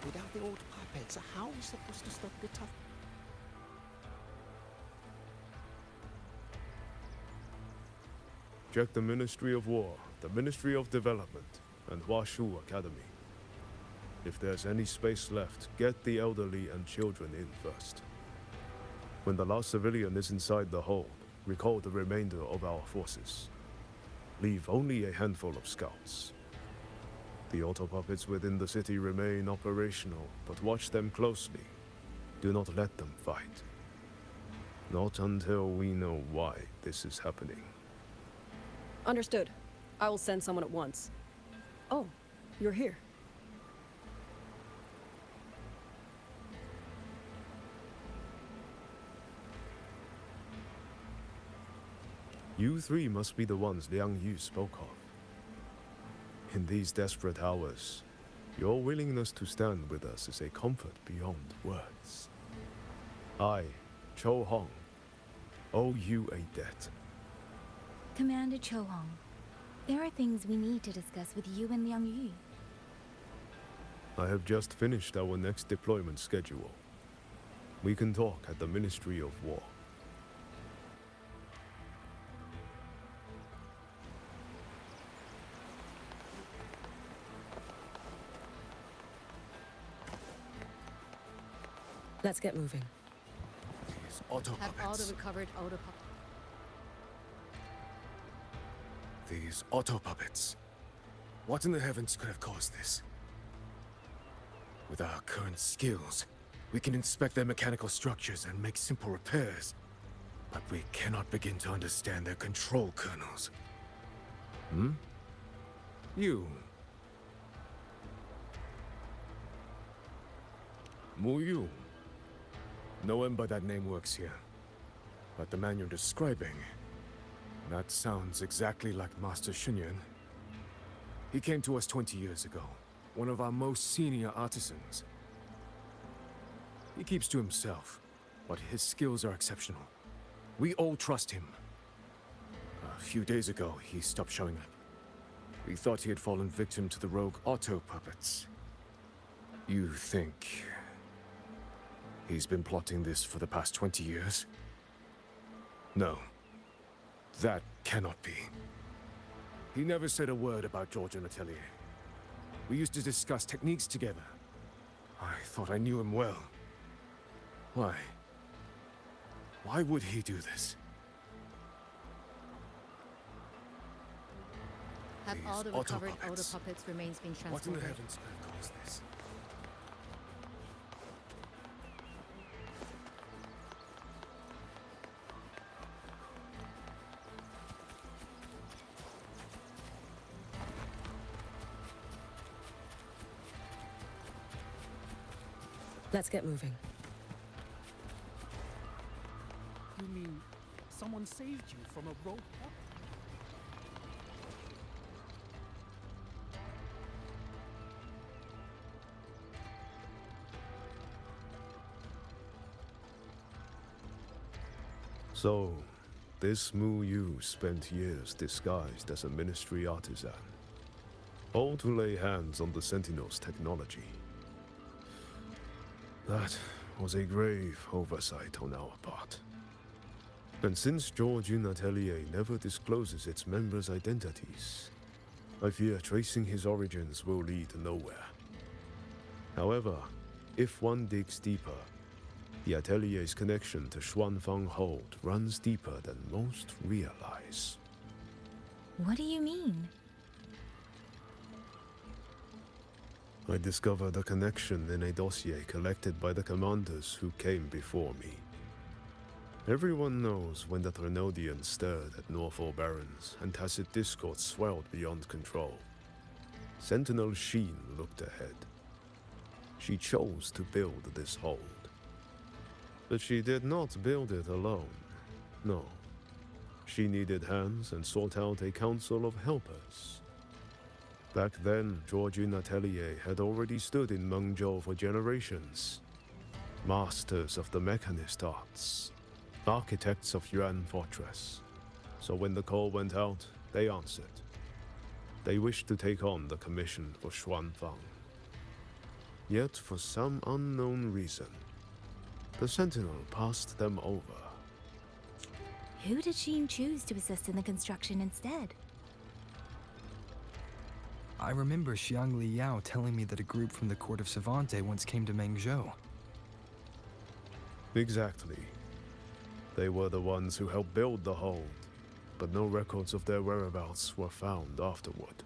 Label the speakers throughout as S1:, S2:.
S1: Without the old puppets, how are we supposed to stop the tough?
S2: Check the Ministry of War, the Ministry of Development, and Huashu Academy. If there's any space left, get the elderly and children in first. When the last civilian is inside the hold, recall the remainder of our forces. Leave only a handful of scouts. The auto-puppets within the city remain operational, but watch them closely. Do not let them fight. Not until we know why this is happening.
S3: Understood. I will send someone at once. Oh, you're here.
S2: You three must be the ones Liang Yu spoke of. In these desperate hours, your willingness to stand with us is a comfort beyond words. I, Cho Hong, owe you a debt.
S4: Commander Cho Hong, there are things we need to discuss with you and Liang Yu.
S2: I have just finished our next deployment schedule. We can talk at the Ministry of War.
S3: Let's get moving.
S1: These auto
S3: Have
S1: puppets.
S3: auto recovered auto puppet.
S1: These auto puppets. What in the heavens could have caused this? With our current skills, we can inspect their mechanical structures and make simple repairs. But we cannot begin to understand their control kernels. Hmm? You. Mu Yu. No one by that name works here. But the man you're describing, that sounds exactly like Master Xunyan. He came to us 20 years ago, one of our most senior artisans. He keeps to himself, but his skills are exceptional. We all trust him. A few days ago, he stopped showing up. We thought he had fallen victim to the rogue auto puppets. You think he's been plotting this for the past 20 years? No. That cannot be. He never said a word about Georgian Atelier. We used to discuss techniques together. I thought I knew him well. Why? Why would he do this?
S5: Have
S1: These
S5: all the
S1: auto
S5: recovered auto
S1: puppets.
S5: puppets remains being
S1: What in the
S5: transported?
S1: heavens could have caused this?
S3: Let's get moving.
S6: You mean someone saved you from a rogue puppet?
S2: So, this Mu Yu spent years disguised as a ministry artisan, all to lay hands on the Sentinel's technology. That was a grave oversight on our part. And since Georgian Atelier never discloses its members' identities, I fear tracing his origins will lead nowhere. However, if one digs deeper, the Atelier's connection to Xuanfang Hold runs deeper than most realize.
S4: What do you mean?
S2: I discovered a connection in a dossier collected by the commanders who came before me. Everyone knows when the Trinodians stirred at Norfolk Barrens and tacit discord swelled beyond control. Sentinel Sheen looked ahead. She chose to build this hold. But she did not build it alone. No. She needed hands and sought out a council of helpers. Back then, Georgian Atelier had already stood in Mengzhou for generations. Masters of the mechanist arts. Architects of Yuan Fortress. So when the call went out, they answered. They wished to take on the commission for Xuanfang. Yet, for some unknown reason, the Sentinel passed them over.
S4: Who did Sheen choose to assist in the construction instead?
S5: I remember Xiang Li Yao telling me that a group from the court of Savante once came to Mengzhou.
S2: Exactly. They were the ones who helped build the hold, but no records of their whereabouts were found afterward.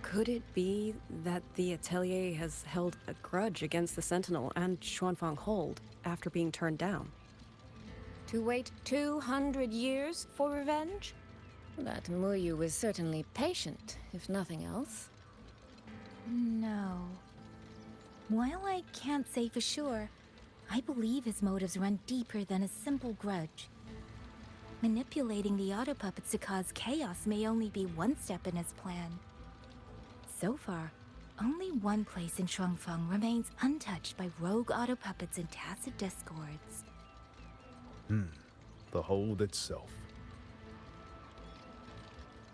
S3: Could it be that the Atelier has held a grudge against the Sentinel and Xuanfang Hold after being turned down?
S7: To wait 200 years for revenge? That Muyu was certainly patient, if nothing else.
S4: No. While I can't say for sure, I believe his motives run deeper than a simple grudge. Manipulating the auto puppets to cause chaos may only be one step in his plan. So far, only one place in Shuangfeng remains untouched by rogue auto puppets and tacit discords.
S2: The hold itself.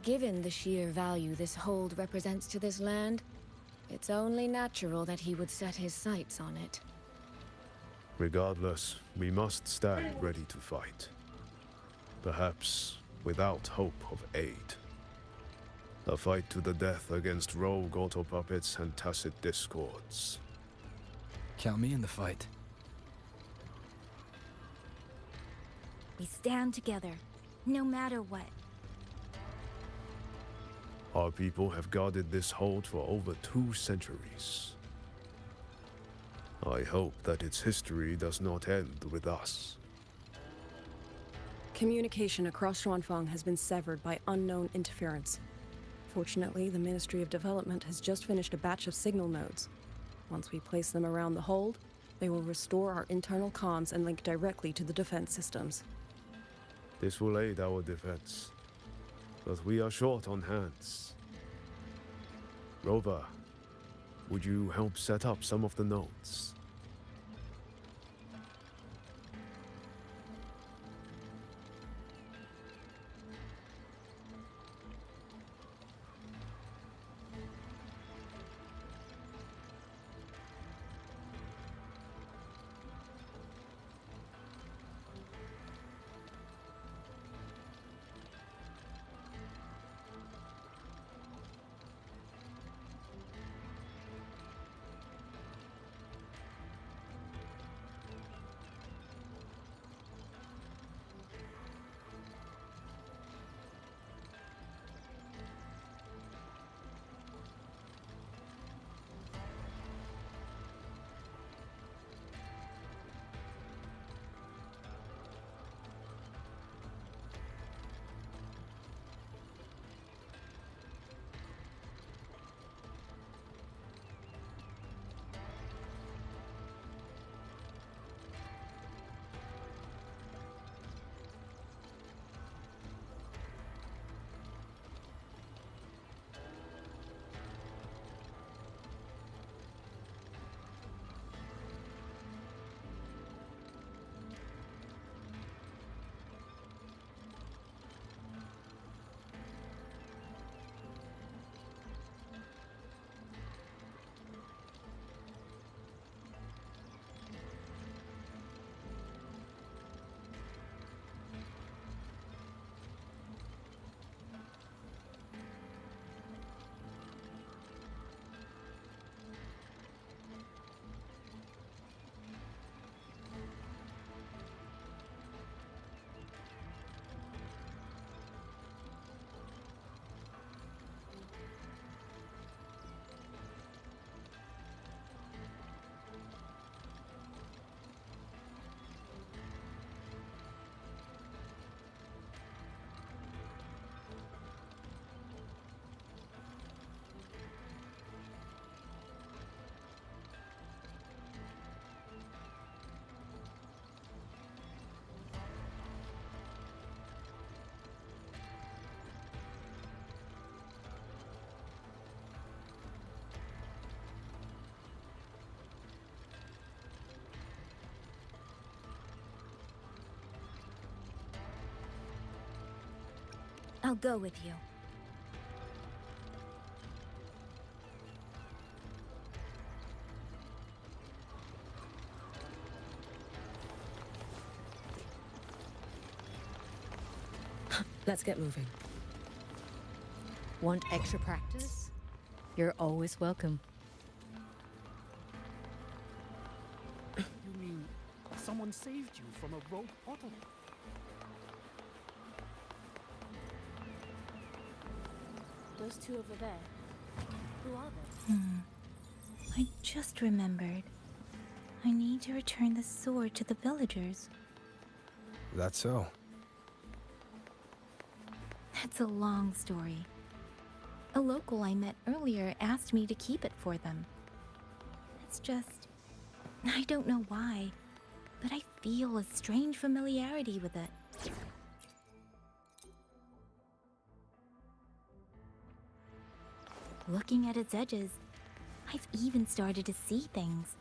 S7: Given the sheer value this hold represents to this land, it's only natural that he would set his sights on it.
S2: Regardless, we must stand ready to fight. Perhaps without hope of aid. A fight to the death against rogue auto puppets and tacit discords.
S5: Count me in the fight.
S4: We stand together, no matter what.
S2: Our people have guarded this hold for over 2 centuries. I hope that its history does not end with us.
S3: Communication across Xuanfang has been severed by unknown interference. Fortunately, the Ministry of Development has just finished a batch of signal nodes. Once we place them around the hold, they will restore our internal comms and link directly to the defense systems.
S2: This will aid our defense. But we are short on hands. Rover, would you help set up some of the nodes?
S4: I'll go with you.
S3: Let's get moving.
S7: Want extra practice? You're always welcome.
S6: You mean someone saved you from a rogue bottle?
S8: Those two over there. Who are they?
S4: I just remembered. I need to return the sword to the villagers.
S5: That's so.
S4: That's a long story. A local I met earlier asked me to keep it for them. It's just... I don't know why, but I feel a strange familiarity with it. Looking at its edges, I've even started to see things.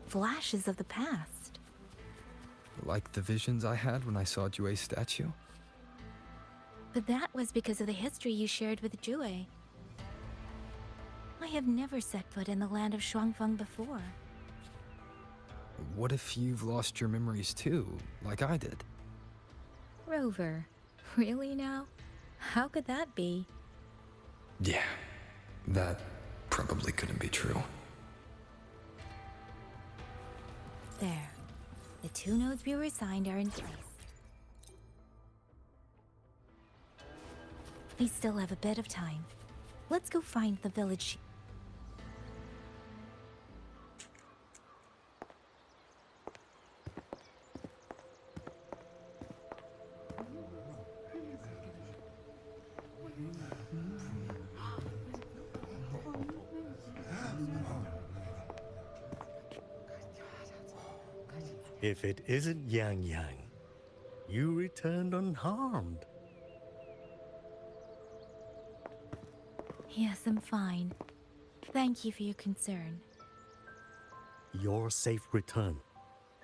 S4: Flashes of the past.
S5: Like the visions I had when I saw Jue's statue?
S4: But that was because of the history you shared with Jue. I have never set foot in the land of Shuangfeng before.
S5: What if you've lost your memories too, like I did?
S4: Rover, really now? How could that be?
S5: Yeah, that probably couldn't be true.
S4: There. The 2 nodes we were assigned are in place. We still have a bit of time. Let's go find the village.
S9: If it isn't Yang Yang, you returned unharmed.
S4: Yes, I'm fine. Thank you for your concern.
S9: Your safe return.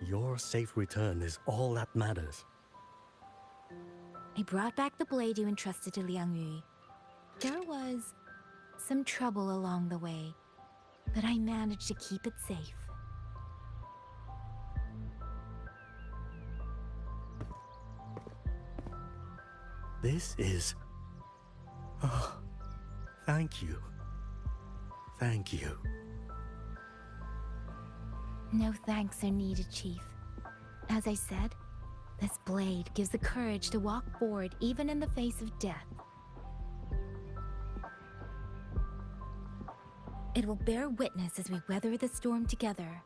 S9: Your safe return is all that matters.
S4: I brought back the blade you entrusted to Liang Yu. There was some trouble along the way, but I managed to keep it safe.
S9: This is... Oh, thank you. Thank you.
S4: No thanks are needed, Chief. As I said, this blade gives the courage to walk forward even in the face of death. It will bear witness as we weather the storm together.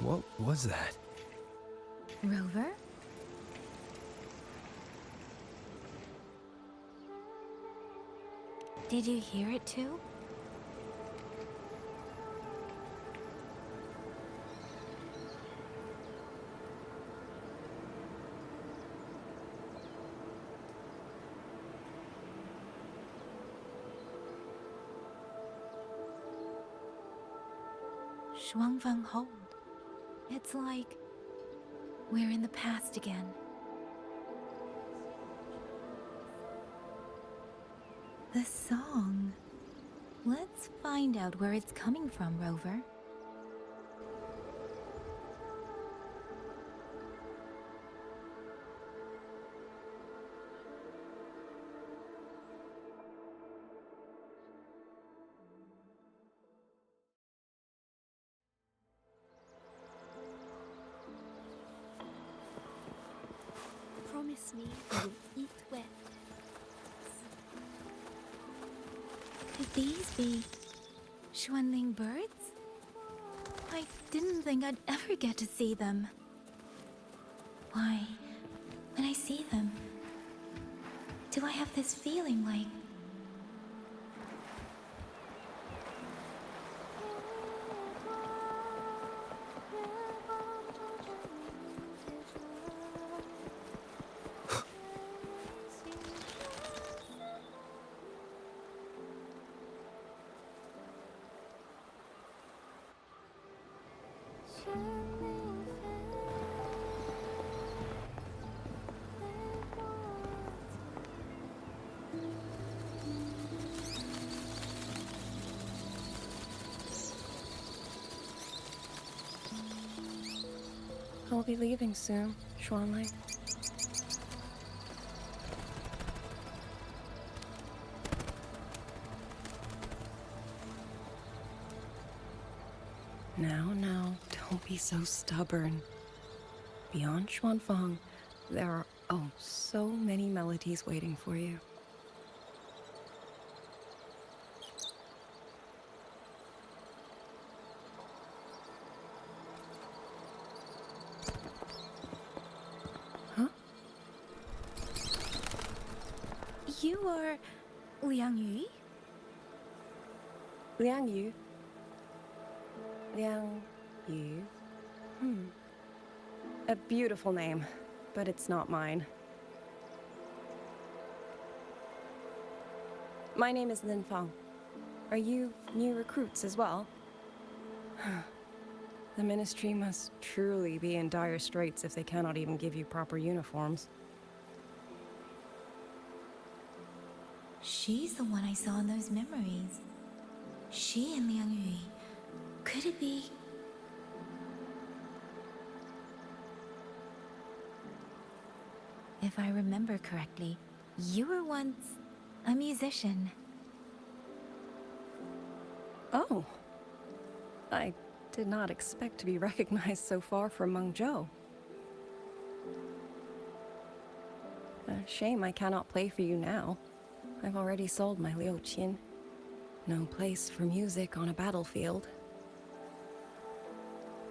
S5: What was that?
S4: Rover? Did you hear it too? Shuangfeng Hold. It's like we're in the past again. The song. Let's find out where it's coming from, Rover. Could these be Xuanling birds? I didn't think I'd ever get to see them. Why, when I see them, do I have this feeling like...
S3: I'll be leaving soon, Xuanling. Now, don't be so stubborn. Beyond Xuanfang, there are, oh, so many melodies waiting for you. Huh?
S4: You are Liang Yu?
S3: Liang Yu. Liang Yu. A beautiful name, but it's not mine. My name is Lin Fang. Are you new recruits as well? The Ministry must truly be in dire straits if they cannot even give you proper uniforms.
S4: She's the one I saw in those memories. She and Liang Yu. Could it be... If I remember correctly, you were once a musician.
S3: Oh. I did not expect to be recognized so far from Mengzhou. A shame I cannot play for you now. I've already sold my liuqin. No place for music on a battlefield.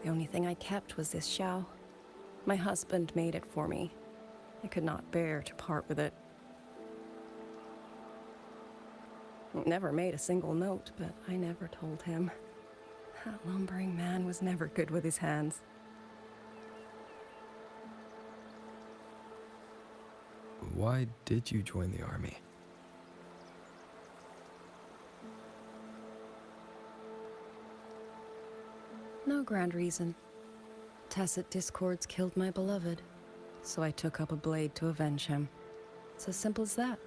S3: The only thing I kept was this xiao. My husband made it for me. I could not bear to part with it. It never made a single note, but I never told him. That lumbering man was never good with his hands.
S5: Why did you join the army?
S3: No grand reason. Tacit discords killed my beloved, so I took up a blade to avenge him. It's as simple as that.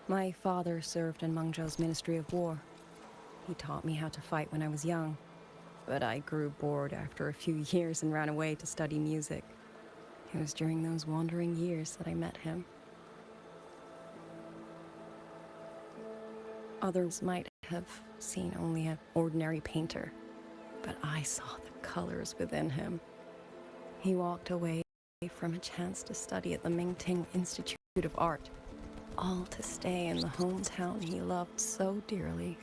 S3: My father served in Mengzhou's Ministry of War. He taught me how to fight when I was young, but I grew bored after a few years and ran away to study music. It was during those wandering years that I met him. Others might have seen only an ordinary painter, but I saw the colors within him. He walked away from a chance to study at the Mingting Institute of Art, all to stay in the hometown he loved so dearly.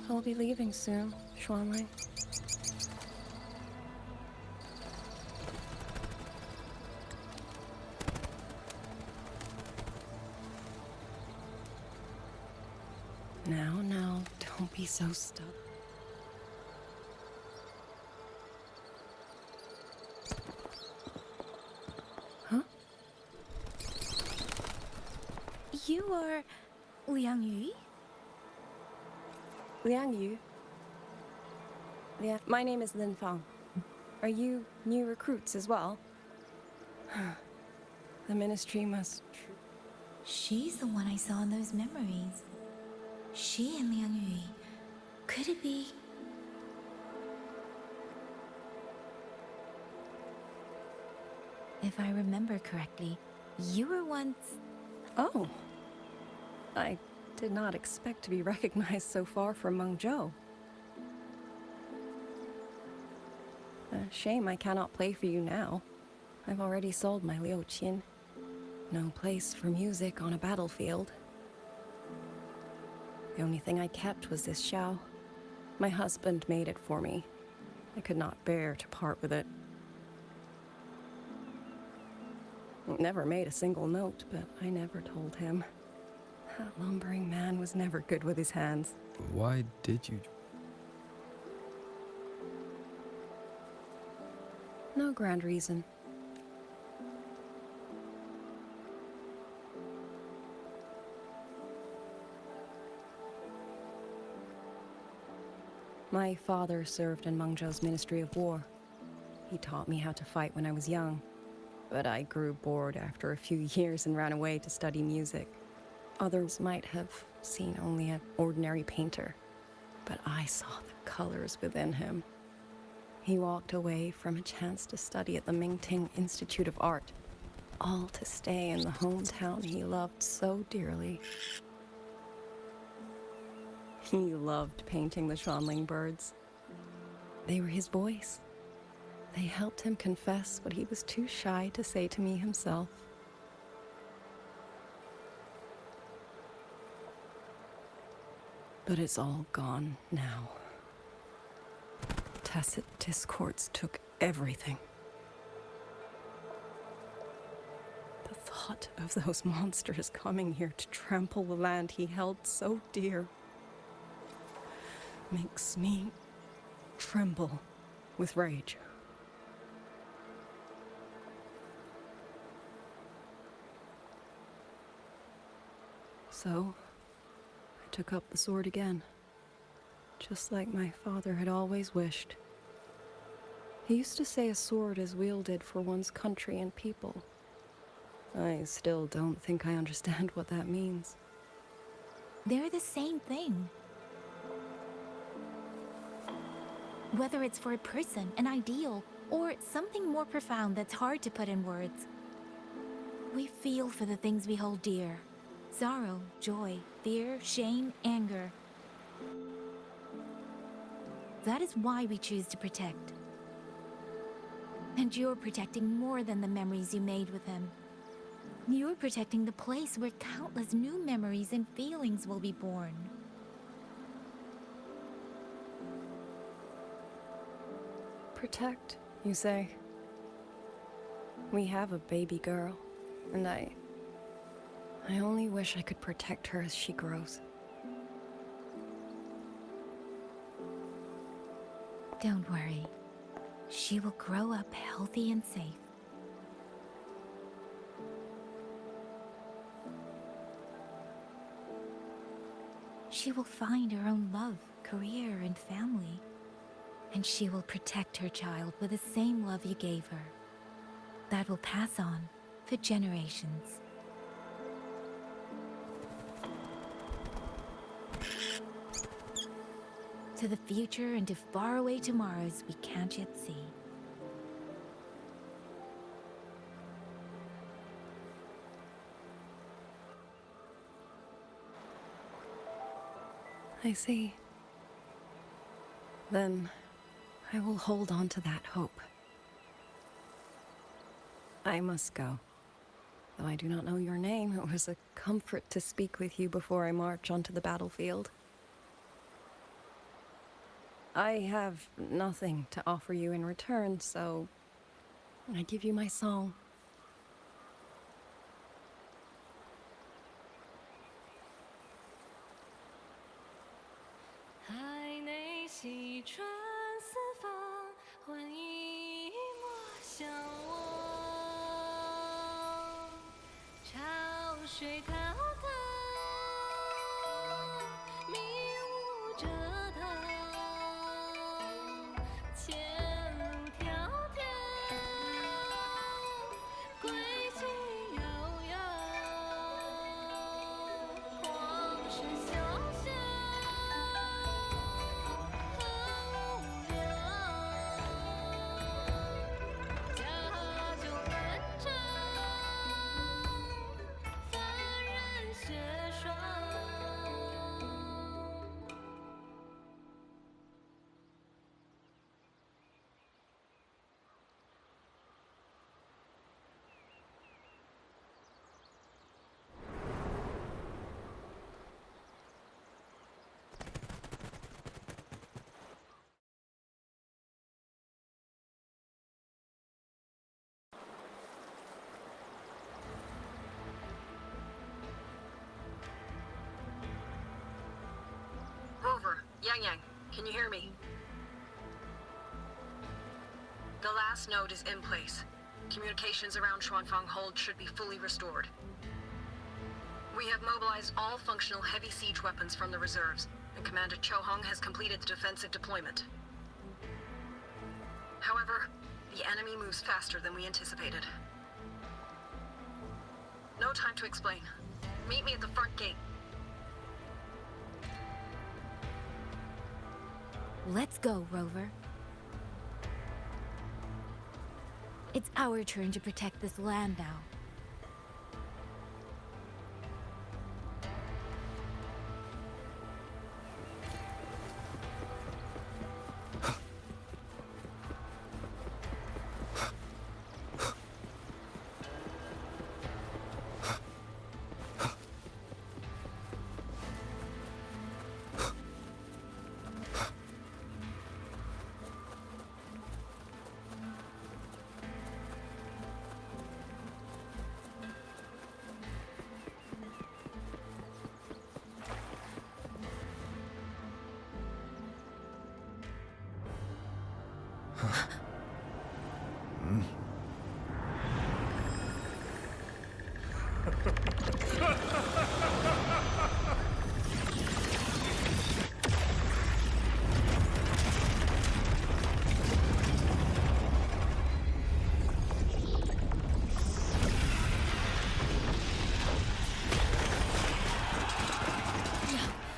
S3: I'll be leaving soon, Xuanling. Now, don't be so stubborn. Huh?
S4: You are Liang Yu?
S3: Liang Yu? Yeah, my name is Lin Fang. Are you new recruits as well? The ministry must...
S4: She's the one I saw in those memories. She and Liang Yu. Could it be? If I remember correctly, you were once...
S3: Oh. I did not expect to be recognized so far from Mengzhou. Shame I cannot play for you now. I've already sold my Liu Qin. No place for music on a battlefield. The only thing I kept was this Xiao. My husband made it for me. I could not bear to part with it. It never made a single note, but I never told him. That lumbering man was never good with his hands.
S5: Why did you?
S3: No grand reason. My father served in Mengzhou's Ministry of War. He taught me how to fight when I was young, but I grew bored after a few years and ran away to study music. Others might have seen only an ordinary painter, but I saw the colors within him. He walked away from a chance to study at the Mingting Institute of Art, all to stay in the hometown he loved so dearly. He loved painting the Xuanling birds. They were his voice. They helped him confess what he was too shy to say to me himself. But it's all gone now. Tacit discords took everything. The thought of those monsters coming here to trample the land he held so dear makes me tremble with rage. So, I took up the sword again, just like my father had always wished. He used to say a sword is wielded for one's country and people. I still don't think I understand what that means.
S4: They're the same thing. Whether it's for a person, an ideal, or something more profound that's hard to put in words. We feel for the things we hold dear. Sorrow, joy, fear, shame, anger. That is why we choose to protect. And you're protecting more than the memories you made with him. You're protecting the place where countless new memories and feelings will be born.
S3: Protect, you say? We have a baby girl, and I only wish I could protect her as she grows.
S4: Don't worry. She will grow up healthy and safe. She will find her own love, career, and family. And she will protect her child with the same love you gave her. That will pass on for generations. To the future and to faraway tomorrows we can't yet see.
S3: I see. Then I will hold on to that hope. I must go. Though I do not know your name, it was a comfort to speak with you before I march onto the battlefield. I have nothing to offer you in return, so I give you my song.
S10: Over. Yang, can you hear me? The last node is in place. Communications around Xuanfang Hold should be fully restored. We have mobilized all functional heavy siege weapons from the reserves, and Commander Chohong has completed the defensive deployment. However, the enemy moves faster than we anticipated. No time to explain. Meet me at the front gate.
S4: Let's go, Rover. It's our turn to protect this land now.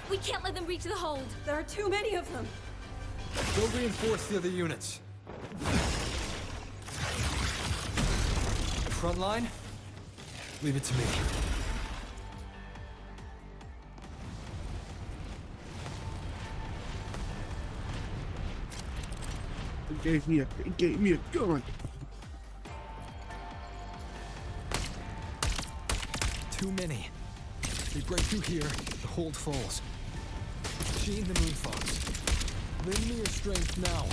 S4: We can't let them reach the hold.
S3: There are too many of them.
S5: Go reinforce the other units. Front line? Leave it to me.
S11: It gave me a gun.
S5: Too many. They break through here, the hold falls. Sheen the Moonfox. Lend me your strength now.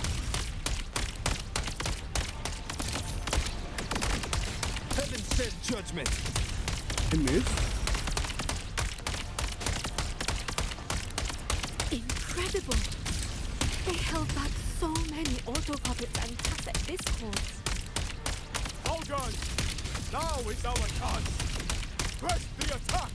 S5: Heaven sent judgment.
S11: I missed.
S8: Incredible! They held back so many auto-puppets and cassette discords.
S1: All guns! Now is our chance! Press the attack!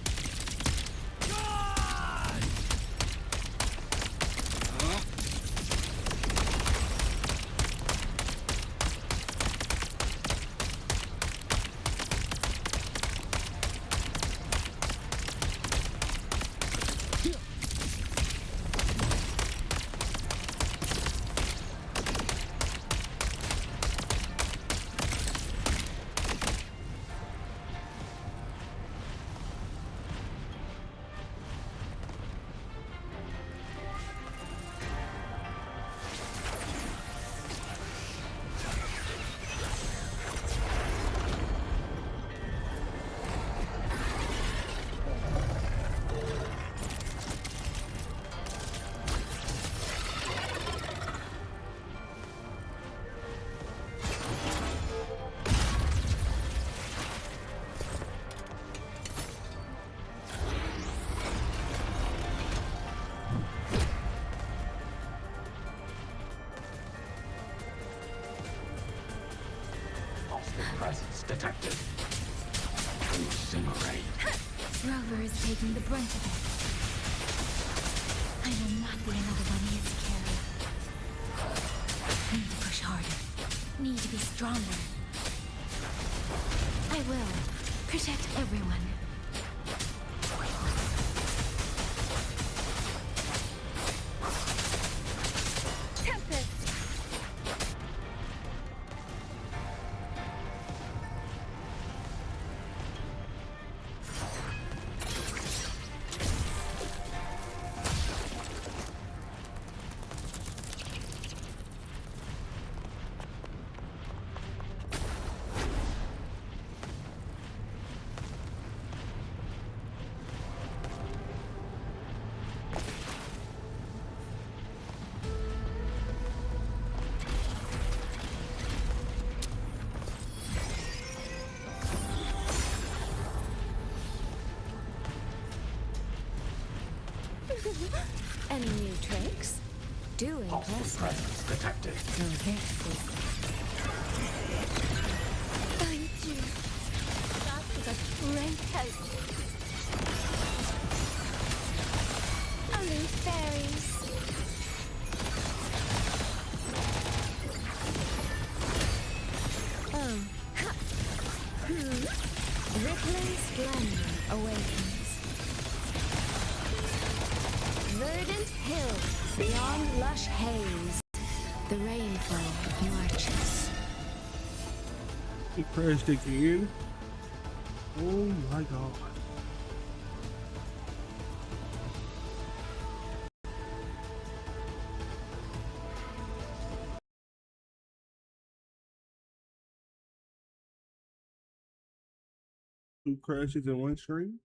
S4: Rover is taking the brunt of it. I will not be another one he has to carry. Need to push harder. Need to be stronger. I will protect everyone. Tempest!
S7: Any new tricks? Do impress me.
S12: Detected.
S7: So this is...
S8: Thank you. That was a great help.
S7: Only fairies. Oh. Ha. Rippling splendor awakens. Verdant hills beyond lush haze. The rainfall marches.
S11: He crashed again. Oh my god. Two crashes in one stream?